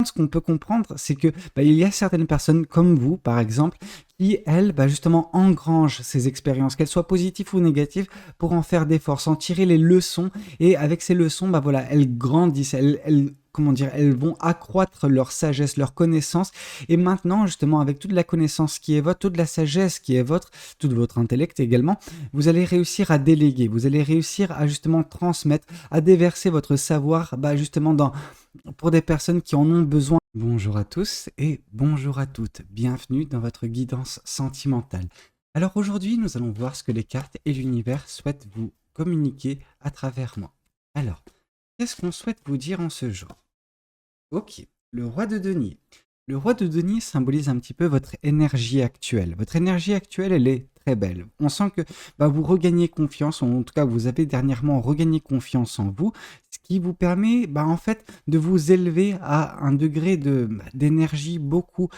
ce qu'on peut comprendre, c'est que il y a certaines personnes comme vous, par exemple, qui, elles, justement, engrangent ces expériences, qu'elles soient positives ou négatives, pour en faire des forces, en tirer les leçons. Et avec ces leçons, voilà, elles grandissent, comment dire, elles vont accroître leur sagesse, leur connaissance. Et maintenant, justement, avec toute la connaissance qui est votre, toute la sagesse qui est votre, tout votre intellect également, vous allez réussir à déléguer, vous allez réussir à justement transmettre, à déverser votre savoir, justement pour des personnes qui en ont besoin. Bonjour à tous et bonjour à toutes, bienvenue dans votre guidance sentimentale. Alors aujourd'hui, nous allons voir ce que les cartes et l'univers souhaitent vous communiquer à travers moi. Alors, qu'est-ce qu'on souhaite vous dire en ce jour? Ok, le roi de denier. Le roi de denier symbolise un petit peu votre énergie actuelle. Votre énergie actuelle, elle est très belle. On sent que vous regagnez confiance, en tout cas vous avez dernièrement regagné confiance en vous, ce qui vous permet en fait de vous élever à un degré d'énergie beaucoup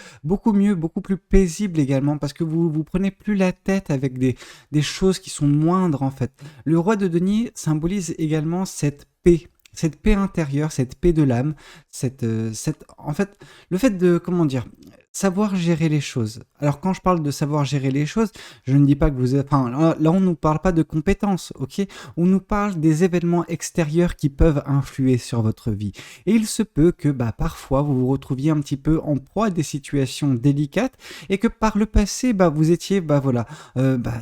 mieux, beaucoup plus paisible également, parce que vous prenez plus la tête avec des choses qui sont moindres en fait. Le roi de denier symbolise également cette paix. Cette paix intérieure, cette paix de l'âme, en fait, le fait de, comment dire, savoir gérer les choses. Alors quand je parle de savoir gérer les choses, je ne dis pas que là on ne nous parle pas de compétences, ok? On nous parle des événements extérieurs qui peuvent influer sur votre vie. Et il se peut que parfois vous vous retrouviez un petit peu en proie à des situations délicates et que par le passé, vous étiez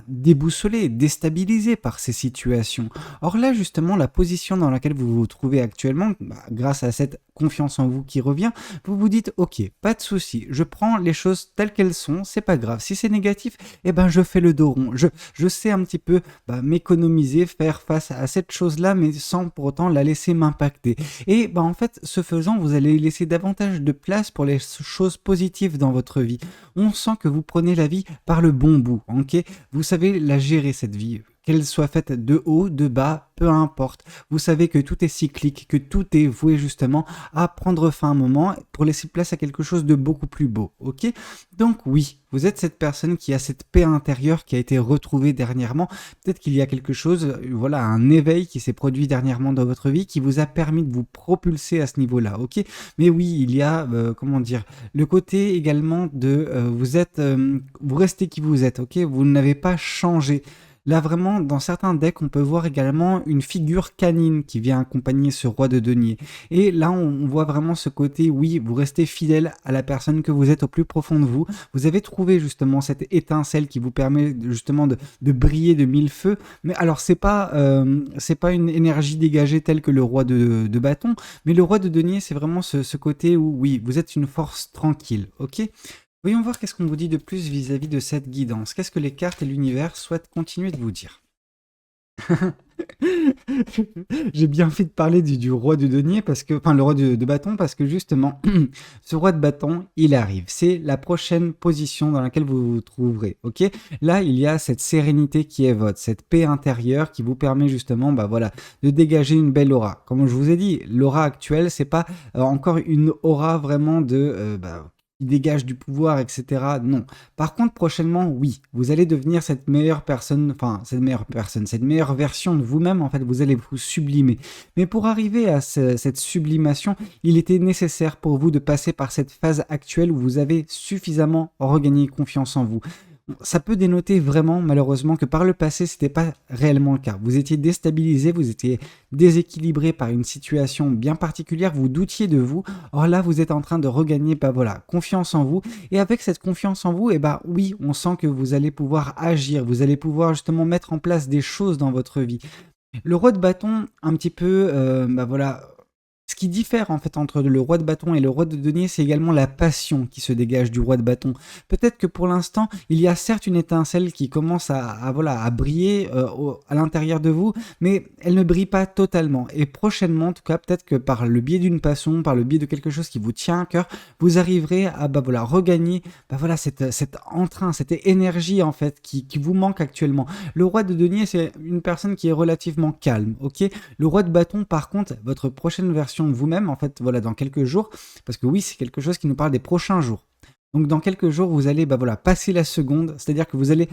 déboussolé, déstabilisé par ces situations. Or là, justement, la position dans laquelle vous vous trouvez actuellement, grâce à cette confiance en vous qui revient, vous vous dites, ok, pas de souci, je prends les choses telles qu'elles sont, c'est pas grave. Si c'est négatif, je fais le dos rond. Je sais un petit peu m'économiser, faire face à cette chose-là, mais sans pour autant la laisser m'impacter. Et en fait, ce faisant, vous allez laisser davantage de place pour les choses positives dans votre vie. On sent que vous prenez la vie par le bon bout, ok? Vous savez la gérer, cette vie. Qu'elle soit faite de haut, de bas, peu importe. Vous savez que tout est cyclique, que tout est voué justement à prendre fin un moment pour laisser place à quelque chose de beaucoup plus beau, ok? Donc oui, vous êtes cette personne qui a cette paix intérieure qui a été retrouvée dernièrement. Peut-être qu'il y a quelque chose, voilà, un éveil qui s'est produit dernièrement dans votre vie qui vous a permis de vous propulser à ce niveau-là, ok? Mais oui, il y a, comment dire, le côté également de, vous restez qui vous êtes, ok? Vous n'avez pas changé. Là, vraiment, dans certains decks, on peut voir également une figure canine qui vient accompagner ce roi de denier. Et là, on voit vraiment ce côté, oui, vous restez fidèle à la personne que vous êtes au plus profond de vous. Vous avez trouvé justement cette étincelle qui vous permet justement de briller de mille feux. Mais alors, c'est pas une énergie dégagée telle que le roi de bâton, mais le roi de denier, c'est vraiment ce côté où, oui, vous êtes une force tranquille, ok? Voyons voir qu'est-ce qu'on vous dit de plus vis-à-vis de cette guidance. Qu'est-ce que les cartes et l'univers souhaitent continuer de vous dire? J'ai bien fait de parler du roi de denier, le roi de bâton, parce que justement, ce roi de bâton, il arrive. C'est la prochaine position dans laquelle vous vous trouverez, ok? Là, il y a cette sérénité qui est votre, cette paix intérieure qui vous permet justement, de dégager une belle aura. Comme je vous ai dit, l'aura actuelle, c'est pas encore une aura vraiment qui dégage du pouvoir, etc. Non. Par contre, prochainement, oui, vous allez devenir cette meilleure version de vous-même, en fait, vous allez vous sublimer. Mais pour arriver à cette sublimation, il était nécessaire pour vous de passer par cette phase actuelle où vous avez suffisamment regagné confiance en vous. Ça peut dénoter vraiment, malheureusement, que par le passé, c'était pas réellement le cas. Vous étiez déstabilisé, vous étiez déséquilibré par une situation bien particulière, vous doutiez de vous. Or là, vous êtes en train de regagner, confiance en vous. Et avec cette confiance en vous, oui, on sent que vous allez pouvoir agir, vous allez pouvoir justement mettre en place des choses dans votre vie. Le roi de bâton, un petit peu, ce qui diffère en fait entre le roi de bâton et le roi de denier, c'est également la passion qui se dégage du roi de bâton. Peut-être que pour l'instant, il y a certes une étincelle qui commence à briller à l'intérieur de vous, mais elle ne brille pas totalement. Et prochainement, en tout cas, peut-être que par le biais d'une passion, par le biais de quelque chose qui vous tient à cœur, vous arriverez à regagner cet entrain, cette énergie en fait qui vous manque actuellement. Le roi de denier, c'est une personne qui est relativement calme, ok? Le roi de bâton, par contre, votre prochaine version de vous-même, en fait, dans quelques jours, parce que oui, c'est quelque chose qui nous parle des prochains jours. Donc dans quelques jours, vous allez passer la seconde, c'est-à-dire que vous allez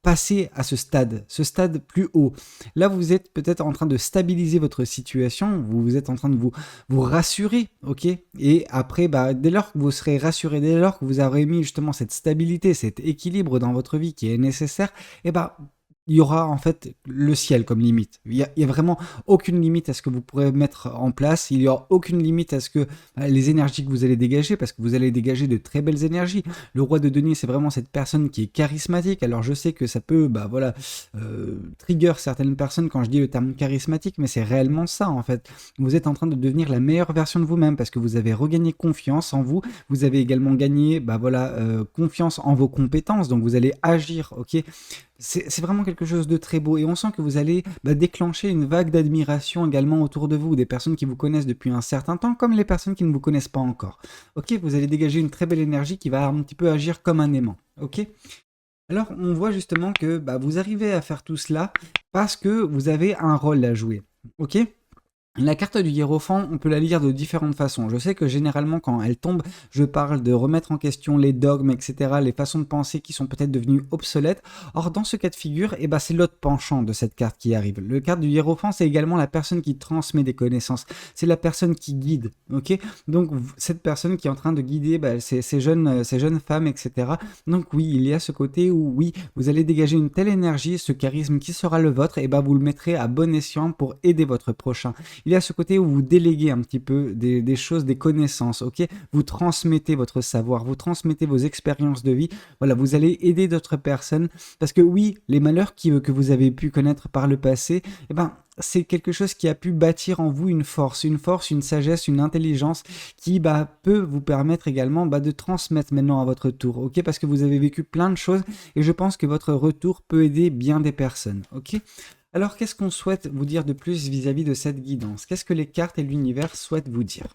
passer à ce stade plus haut. Là, vous êtes peut-être en train de stabiliser votre situation, vous êtes en train de vous rassurer, ok? Et après, bah, dès lors que vous serez rassuré, dès lors que vous aurez mis justement cette stabilité, cet équilibre dans votre vie qui est nécessaire, et bah, il y aura en fait le ciel comme limite. Il y a vraiment aucune limite à ce que vous pourrez mettre en place. Il n'y aura aucune limite à ce que les énergies que vous allez dégager, parce que vous allez dégager de très belles énergies. Le roi de denier, c'est vraiment cette personne qui est charismatique. Alors je sais que ça peut, bah voilà, trigger certaines personnes quand je dis le terme charismatique, mais c'est réellement ça en fait. Vous êtes en train de devenir la meilleure version de vous-même parce que vous avez regagné confiance en vous. Vous avez également gagné, bah voilà, confiance en vos compétences. Donc vous allez agir, ok. C'est vraiment quelque chose de très beau et on sent que vous allez déclencher une vague d'admiration également autour de vous, des personnes qui vous connaissent depuis un certain temps comme les personnes qui ne vous connaissent pas encore. Ok, vous allez dégager une très belle énergie qui va un petit peu agir comme un aimant. Ok. Alors on voit justement que vous arrivez à faire tout cela parce que vous avez un rôle à jouer. Ok. La carte du hiérophant, on peut la lire de différentes façons. Je sais que généralement, quand elle tombe, je parle de remettre en question les dogmes, etc., les façons de penser qui sont peut-être devenues obsolètes. Or, dans ce cas de figure, c'est l'autre penchant de cette carte qui arrive. Le carte du hiérophant, c'est également la personne qui transmet des connaissances. C'est la personne qui guide, ok? Donc, cette personne qui est en train de guider ces jeunes femmes, etc. Donc, oui, il y a ce côté où, oui, vous allez dégager une telle énergie, ce charisme qui sera le vôtre, et vous le mettrez à bon escient pour aider votre prochain. Il y a ce côté où vous déléguez un petit peu des choses, des connaissances, ok? Vous transmettez votre savoir, vous transmettez vos expériences de vie. Voilà, vous allez aider d'autres personnes parce que oui, les malheurs que vous avez pu connaître par le passé, c'est quelque chose qui a pu bâtir en vous une force, une sagesse, une intelligence qui peut vous permettre également de transmettre maintenant à votre tour, ok? Parce que vous avez vécu plein de choses et je pense que votre retour peut aider bien des personnes, ok? Alors, qu'est-ce qu'on souhaite vous dire de plus vis-à-vis de cette guidance? Qu'est-ce que les cartes et l'univers souhaitent vous dire?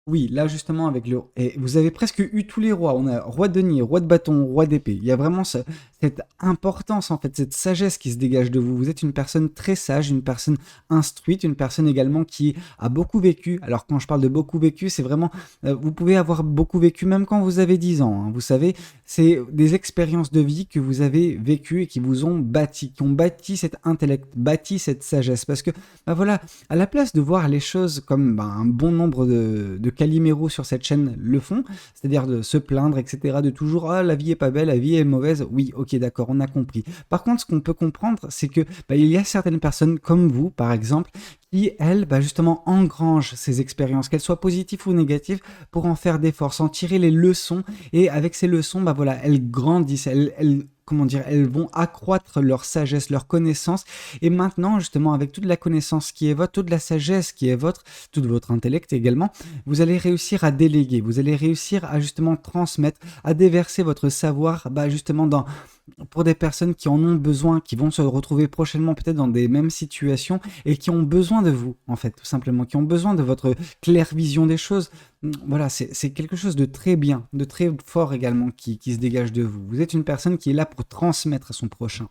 Oui, là justement avec le... Et vous avez presque eu tous les rois. On a roi de denier, roi de bâton, roi d'épée. Il y a vraiment cette importance en fait, cette sagesse qui se dégage de vous. Vous êtes une personne très sage, une personne instruite, une personne également qui a beaucoup vécu. Alors quand je parle de beaucoup vécu, c'est vraiment... vous pouvez avoir beaucoup vécu même quand vous avez 10 ans. Hein. Vous savez, c'est des expériences de vie que vous avez vécues et qui vous ont bâti, qui ont bâti cet intellect, bâti cette sagesse. Parce que, voilà, à la place de voir les choses comme un bon nombre de Calimero sur cette chaîne le font, c'est-à-dire de se plaindre, etc., de toujours « Ah, la vie est pas belle, la vie est mauvaise », oui, ok, d'accord, on a compris. Par contre, ce qu'on peut comprendre, c'est que il y a certaines personnes comme vous, par exemple, qui, elles, justement, engrangent ces expériences, qu'elles soient positives ou négatives, pour en faire des forces, en tirer les leçons, et avec ces leçons, voilà, elles grandissent, comment dire, elles vont accroître leur sagesse, leur connaissance, et maintenant, justement, avec toute la connaissance qui est votre, toute la sagesse qui est votre, tout votre intellect également, vous allez réussir à déléguer, vous allez réussir à justement transmettre, à déverser votre savoir, justement pour des personnes qui en ont besoin, qui vont se retrouver prochainement peut-être dans des mêmes situations et qui ont besoin de vous, en fait, tout simplement, qui ont besoin de votre claire vision des choses. Voilà, c'est quelque chose de très bien, de très fort également qui se dégage de vous. Vous êtes une personne qui est là pour transmettre à son prochain.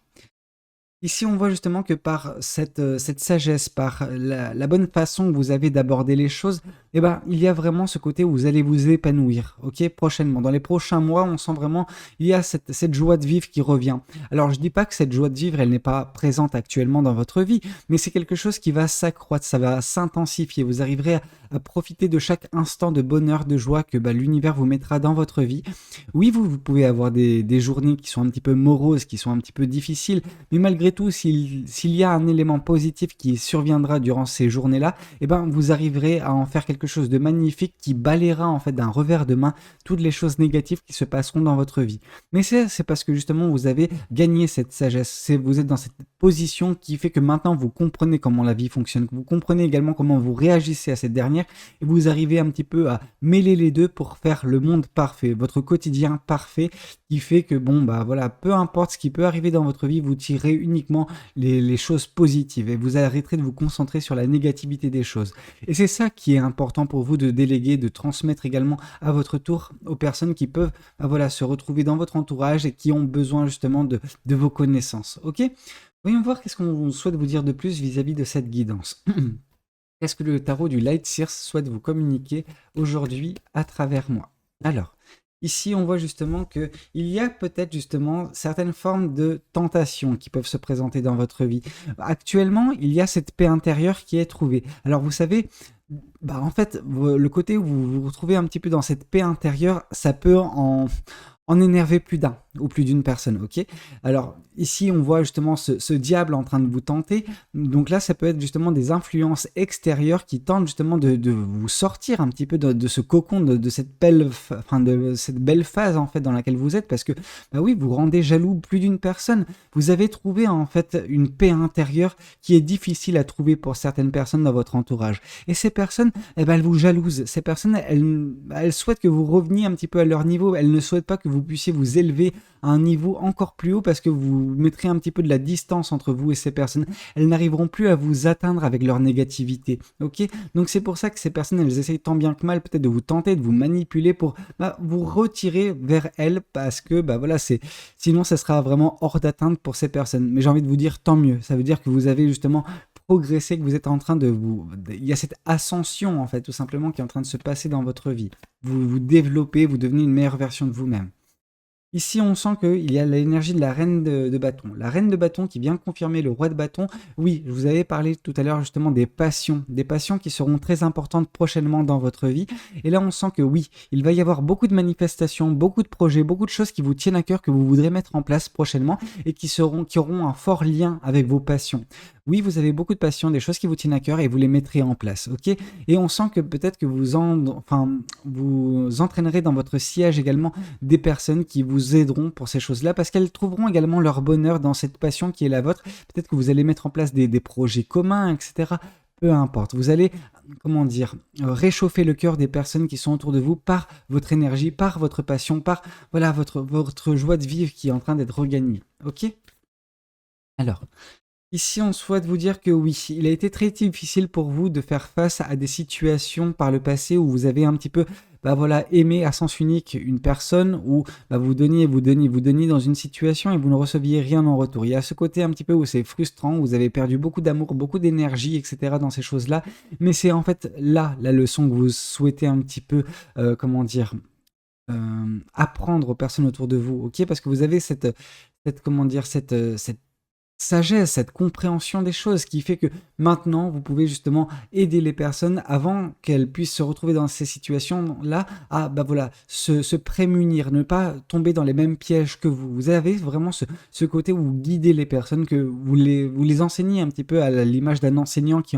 Ici, on voit justement que par cette sagesse, par la bonne façon que vous avez d'aborder les choses, il y a vraiment ce côté où vous allez vous épanouir, ok, prochainement. Dans les prochains mois, on sent vraiment, il y a cette joie de vivre qui revient. Alors, je dis pas que cette joie de vivre, elle n'est pas présente actuellement dans votre vie, mais c'est quelque chose qui va s'accroître, ça va s'intensifier. Vous arriverez à profiter de chaque instant de bonheur, de joie que l'univers vous mettra dans votre vie. Oui, vous pouvez avoir des journées qui sont un petit peu moroses, qui sont un petit peu difficiles, mais malgré tout, s'il y a un élément positif qui surviendra durant ces journées-là, vous arriverez à en faire quelque chose de magnifique qui balayera en fait d'un revers de main toutes les choses négatives qui se passeront dans votre vie. Mais c'est parce que justement vous avez gagné cette sagesse, vous êtes dans cette position qui fait que maintenant vous comprenez comment la vie fonctionne, vous comprenez également comment vous réagissez à cette dernière et vous arrivez un petit peu à mêler les deux pour faire le monde parfait, votre quotidien parfait qui fait que voilà, peu importe ce qui peut arriver dans votre vie, vous tirez uniquement les choses positives et vous arrêterez de vous concentrer sur la négativité des choses. Et c'est ça qui est important pour vous de déléguer, de transmettre également à votre tour aux personnes qui peuvent voilà, se retrouver dans votre entourage et qui ont besoin justement de vos connaissances. Ok ? Voyons voir qu'est-ce qu'on souhaite vous dire de plus vis-à-vis de cette guidance. Qu'est-ce que le tarot du Light Seers souhaite vous communiquer aujourd'hui à travers moi? Alors, Ici, on voit justement que il y a peut-être justement certaines formes de tentation qui peuvent se présenter dans votre vie. Actuellement, il y a cette paix intérieure qui est trouvée. Alors, vous savez, bah, en fait, le côté où vous vous retrouvez un petit peu dans cette paix intérieure, ça peut en énerver plus d'un ou plus d'une personne, ok? Alors ici, on voit justement ce diable en train de vous tenter. Donc là, ça peut être justement des influences extérieures qui tentent justement de vous sortir un petit peu de ce cocon, de cette belle, enfin de cette belle phase en fait dans laquelle vous êtes, parce que bah oui, vous rendez jaloux plus d'une personne. Vous avez trouvé en fait une paix intérieure qui est difficile à trouver pour certaines personnes dans votre entourage. Et ces personnes, eh ben, elles vous jalousent. Ces personnes, elles souhaitent que vous reveniez un petit peu à leur niveau. Elles ne souhaitent pas que vous puissiez vous élever à un niveau encore plus haut parce que vous mettrez un petit peu de la distance entre vous et ces personnes. Elles n'arriveront plus à vous atteindre avec leur négativité. Ok? Donc c'est pour ça que ces personnes, elles essayent tant bien que mal peut-être de vous tenter, de vous manipuler pour vous retirer vers elles parce que bah voilà, sinon ça sera vraiment hors d'atteinte pour ces personnes. Mais j'ai envie de vous dire tant mieux. Ça veut dire que vous avez justement progressé, que vous êtes en train il y a cette ascension en fait tout simplement qui est en train de se passer dans votre vie. Vous vous développez, vous devenez une meilleure version de vous-même. Ici, on sent qu'il y a l'énergie de la reine de bâton. La reine de bâton qui vient confirmer le roi de bâton. Oui, je vous avais parlé tout à l'heure justement des passions qui seront très importantes prochainement dans votre vie. Et là, on sent que oui, il va y avoir beaucoup de manifestations, beaucoup de projets, beaucoup de choses qui vous tiennent à cœur, que vous voudrez mettre en place prochainement et qui auront un fort lien avec vos passions. Oui, vous avez beaucoup de passions, des choses qui vous tiennent à cœur et vous les mettrez en place, ok? Et on sent que peut-être que vous entraînerez dans votre siège également des personnes qui vous aideront pour ces choses-là, parce qu'elles trouveront également leur bonheur dans cette passion qui est la vôtre. Peut-être que vous allez mettre en place des projets communs, etc. Peu importe. Vous allez, comment dire, réchauffer le cœur des personnes qui sont autour de vous par votre énergie, par votre passion, par voilà votre joie de vivre qui est en train d'être regagnée. Ok? Alors, ici, on souhaite vous dire que oui, il a été très difficile pour vous de faire face à des situations par le passé où vous avez un petit peu, bah voilà, aimé à sens unique une personne, où bah, vous donniez dans une situation et vous ne receviez rien en retour. Il y a ce côté un petit peu où c'est frustrant, où vous avez perdu beaucoup d'amour, beaucoup d'énergie, etc. dans ces choses-là. Mais c'est en fait là la leçon que vous souhaitez un petit peu, comment dire, apprendre aux personnes autour de vous, ok? Parce que vous avez comment dire, cette sagesse, cette compréhension des choses qui fait que maintenant vous pouvez justement aider les personnes avant qu'elles puissent se retrouver dans ces situations-là à bah voilà, se prémunir, ne pas tomber dans les mêmes pièges que vous. Vous avez vraiment ce côté où vous guidez les personnes, que vous les enseignez un petit peu à l'image d'un enseignant qui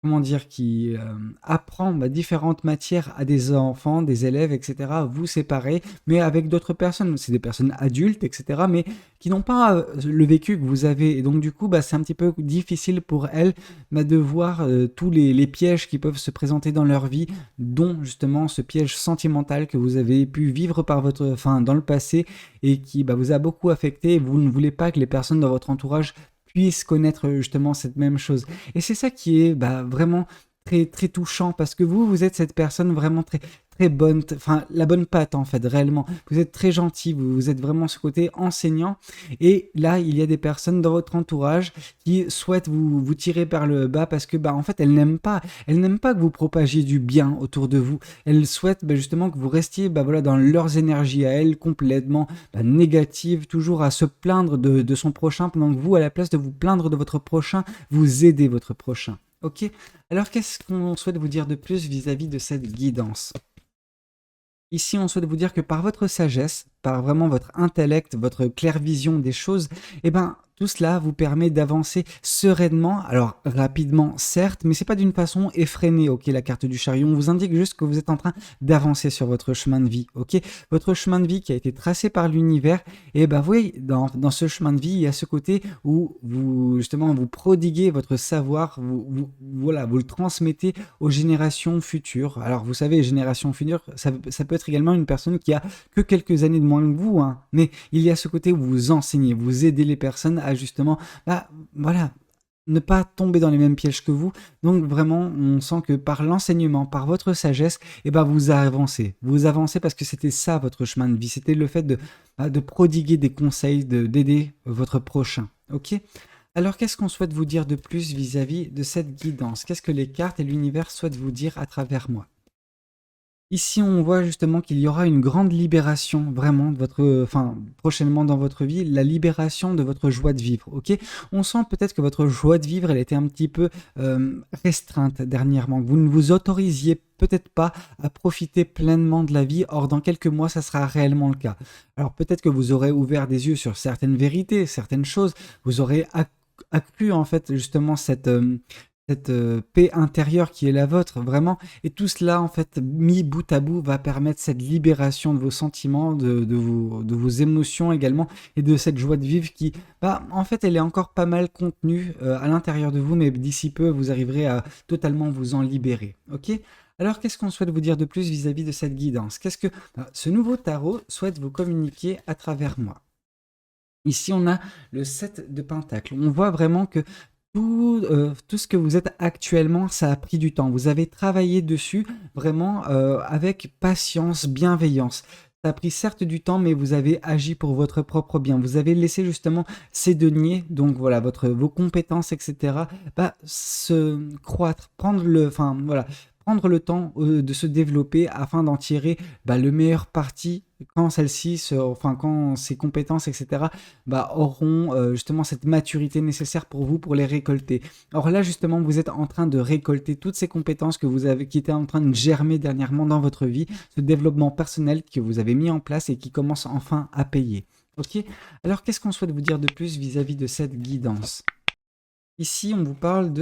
comment dire, qui apprend bah, différentes matières à des enfants, des élèves, etc. Vous séparez, mais avec d'autres personnes. C'est des personnes adultes, etc. Mais qui n'ont pas le vécu que vous avez. Et donc, du coup, bah, c'est un petit peu difficile pour elles bah, de voir tous les pièges qui peuvent se présenter dans leur vie, dont justement ce piège sentimental que vous avez pu vivre enfin, dans le passé et qui bah, vous a beaucoup affecté. Vous ne voulez pas que les personnes dans votre entourage puissent connaître justement cette même chose. Et c'est ça qui est bah, vraiment très, très touchant parce que vous êtes cette personne vraiment très, très bonne, enfin la bonne patte en fait, réellement. Vous êtes très gentil, vous êtes vraiment ce côté enseignant. Et là, il y a des personnes dans votre entourage qui souhaitent vous tirer par le bas parce que bah, en fait, elles n'aiment pas que vous propagiez du bien autour de vous. Elles souhaitent bah, justement que vous restiez bah, voilà, dans leurs énergies à elles, complètement bah, négatives, toujours à se plaindre de son prochain, pendant que vous, à la place de vous plaindre de votre prochain, vous aidez votre prochain. Ok? Alors qu'est-ce qu'on souhaite vous dire de plus vis-à-vis de cette guidance? Ici, on souhaite vous dire que par votre sagesse, par vraiment votre intellect, votre claire vision des choses, eh ben, tout cela vous permet d'avancer sereinement, alors rapidement certes, mais c'est pas d'une façon effrénée, ok, la carte du chariot. On vous indique juste que vous êtes en train d'avancer sur votre chemin de vie, ok? Votre chemin de vie qui a été tracé par l'univers, et ben oui, dans ce chemin de vie, il y a ce côté où vous, justement, vous prodiguez votre savoir, voilà, vous le transmettez aux générations futures. Alors, vous savez, les générations futures, ça peut être également une personne qui a que quelques années de moins que vous, hein, mais il y a ce côté où vous enseignez, vous aidez les personnes à justement, bah, voilà, ne pas tomber dans les mêmes pièges que vous. Donc vraiment, on sent que par l'enseignement, par votre sagesse, eh ben, vous avancez. Vous avancez parce que c'était ça votre chemin de vie. C'était le fait de prodiguer des conseils, d'aider votre prochain. Ok? Alors, qu'est-ce qu'on souhaite vous dire de plus vis-à-vis de cette guidance? Qu'est-ce que les cartes et l'univers souhaitent vous dire à travers moi? Ici, on voit justement qu'il y aura une grande libération vraiment de votre, enfin, prochainement dans votre vie, la libération de votre joie de vivre, ok? On sent peut-être que votre joie de vivre, elle était un petit peu restreinte dernièrement. Vous ne vous autorisiez peut-être pas à profiter pleinement de la vie. Or, dans quelques mois, ça sera réellement le cas. Alors, peut-être que vous aurez ouvert des yeux sur certaines vérités, certaines choses. Vous aurez accru en fait justement cette paix intérieure qui est la vôtre, vraiment. Et tout cela, en fait, mis bout à bout, va permettre cette libération de vos sentiments, de vos émotions également, et de cette joie de vivre qui, bah, en fait, elle est encore pas mal contenue à l'intérieur de vous, mais d'ici peu, vous arriverez à totalement vous en libérer. Ok? Alors, qu'est-ce qu'on souhaite vous dire de plus vis-à-vis de cette guidance? Qu'est-ce que ce nouveau tarot souhaite vous communiquer à travers moi? Ici, on a le 7 de Pentacle. On voit vraiment que tout ce que vous êtes actuellement, ça a pris du temps. Vous avez travaillé dessus vraiment avec patience, bienveillance. Ça a pris certes du temps, mais vous avez agi pour votre propre bien. Vous avez laissé justement ces deniers, donc voilà, vos compétences, etc., bah, se croître, enfin voilà, prendre le temps de se développer afin d'en tirer bah, le meilleur parti quand enfin quand ces compétences, etc., bah, auront justement cette maturité nécessaire pour vous pour les récolter. Or là, justement, vous êtes en train de récolter toutes ces compétences que vous avez, qui étaient en train de germer dernièrement dans votre vie, ce développement personnel que vous avez mis en place et qui commence enfin à payer. Ok? Alors, qu'est-ce qu'on souhaite vous dire de plus vis-à-vis de cette guidance? Ici, on vous parle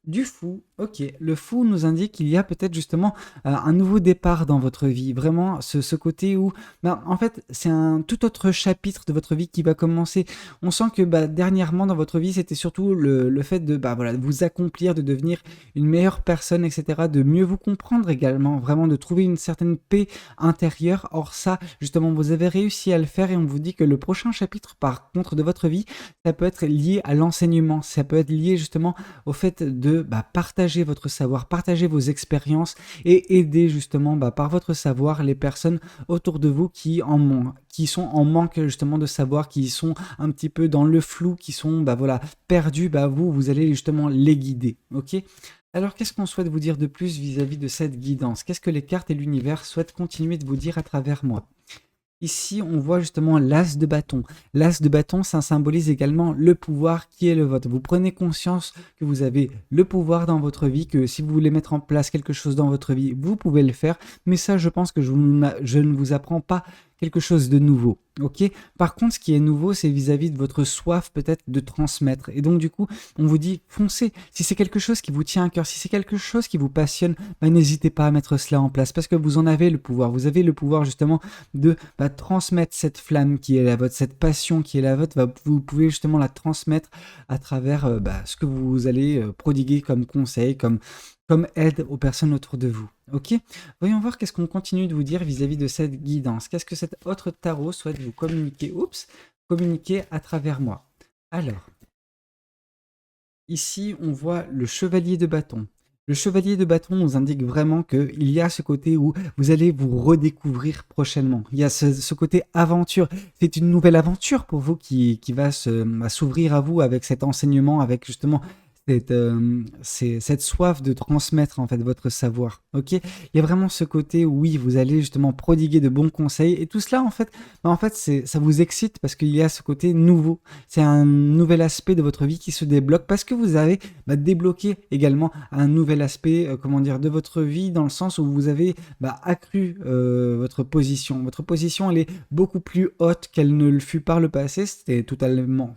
du fou. Ok, le fou nous indique qu'il y a peut-être justement un nouveau départ dans votre vie. Vraiment, ce côté où, bah, en fait, c'est un tout autre chapitre de votre vie qui va commencer. On sent que bah, dernièrement dans votre vie, c'était surtout le fait de, bah, voilà, de vous accomplir, de devenir une meilleure personne, etc., de mieux vous comprendre également, vraiment de trouver une certaine paix intérieure. Or ça, justement, vous avez réussi à le faire et on vous dit que le prochain chapitre, par contre, de votre vie, ça peut être lié à l'enseignement, ça peut être lié justement au fait de bah, partager votre savoir, partager vos expériences et aider justement bah, par votre savoir les personnes autour de vous qui sont en manque justement de savoir, qui sont un petit peu dans le flou, qui sont bah, voilà, perdus, bah, vous allez justement les guider. Ok? Alors, qu'est-ce qu'on souhaite vous dire de plus vis-à-vis de cette guidance? Qu'est-ce que les cartes et l'univers souhaitent continuer de vous dire à travers moi? Ici, on voit justement l'as de bâton. L'as de bâton, ça symbolise également le pouvoir qui est le vôtre. Vous prenez conscience que vous avez le pouvoir dans votre vie, que si vous voulez mettre en place quelque chose dans votre vie, vous pouvez le faire. Mais ça, je pense que je ne vous apprends pas quelque chose de nouveau. Ok? Par contre, ce qui est nouveau, c'est vis-à-vis de votre soif peut-être de transmettre. Et donc, du coup, on vous dit, foncez. Si c'est quelque chose qui vous tient à cœur, si c'est quelque chose qui vous passionne, bah, n'hésitez pas à mettre cela en place parce que vous en avez le pouvoir. Vous avez le pouvoir justement de bah, transmettre cette flamme qui est la vôtre, cette passion qui est la vôtre. Bah, vous pouvez justement la transmettre à travers bah, ce que vous allez prodiguer comme conseil, comme aide aux personnes autour de vous. Ok? Voyons voir qu'est-ce qu'on continue de vous dire vis-à-vis de cette guidance. Qu'est-ce que cet autre tarot souhaite vous communiquer, communiquer à travers moi. Alors, ici, on voit le chevalier de bâton. Le chevalier de bâton nous indique vraiment qu'il y a ce côté où vous allez vous redécouvrir prochainement. Il y a ce côté aventure. C'est une nouvelle aventure pour vous qui va s'ouvrir à vous avec cet enseignement, avec justement cette soif de transmettre en fait votre savoir. Ok? Il y a vraiment ce côté où oui, vous allez justement prodiguer de bons conseils et tout cela en fait ça vous excite parce qu'il y a ce côté nouveau. C'est un nouvel aspect de votre vie qui se débloque parce que vous avez bah, débloqué également un nouvel aspect, comment dire, de votre vie dans le sens où vous avez bah, accru votre position. Votre position, elle est beaucoup plus haute qu'elle ne le fut par le passé. C'est totalement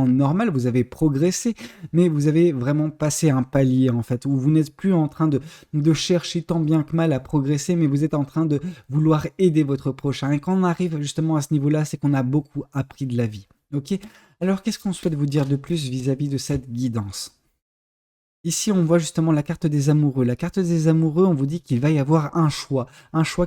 normal. Vous avez progressé, mais vous avez vraiment passé un palier en fait, où vous n'êtes plus en train de chercher tant bien que mal à progresser, mais vous êtes en train de vouloir aider votre prochain. Et quand on arrive justement à ce niveau-là, c'est qu'on a beaucoup appris de la vie. Ok? Alors qu'est-ce qu'on souhaite vous dire de plus vis-à-vis de cette guidance? Ici, on voit justement la carte des amoureux. La carte des amoureux, on vous dit qu'il va y avoir un choix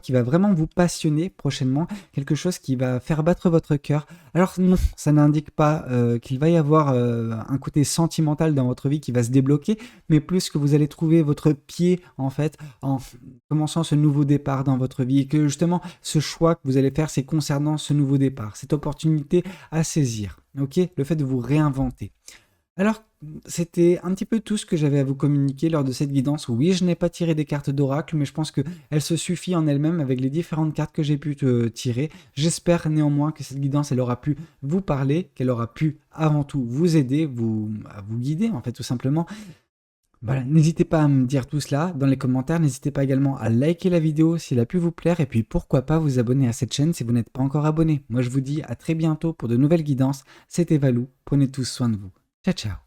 qui va vraiment vous passionner prochainement, quelque chose qui va faire battre votre cœur. Alors non, ça n'indique pas qu'il va y avoir un côté sentimental dans votre vie qui va se débloquer, mais plus que vous allez trouver votre pied en fait en commençant ce nouveau départ dans votre vie et que justement ce choix que vous allez faire, c'est concernant ce nouveau départ, cette opportunité à saisir. Ok, le fait de vous réinventer. Alors, c'était un petit peu tout ce que j'avais à vous communiquer lors de cette guidance. Oui, je n'ai pas tiré des cartes d'oracle, mais je pense qu'elle se suffit en elle-même avec les différentes cartes que j'ai pu tirer. J'espère néanmoins que cette guidance, elle aura pu vous parler, qu'elle aura pu avant tout vous aider, à vous guider en fait tout simplement. Voilà, n'hésitez pas à me dire tout cela dans les commentaires, n'hésitez pas également à liker la vidéo s'il a pu vous plaire et puis pourquoi pas vous abonner à cette chaîne si vous n'êtes pas encore abonné. Moi je vous dis à très bientôt pour de nouvelles guidances, c'était Valou, prenez tous soin de vous. Ciao ciao.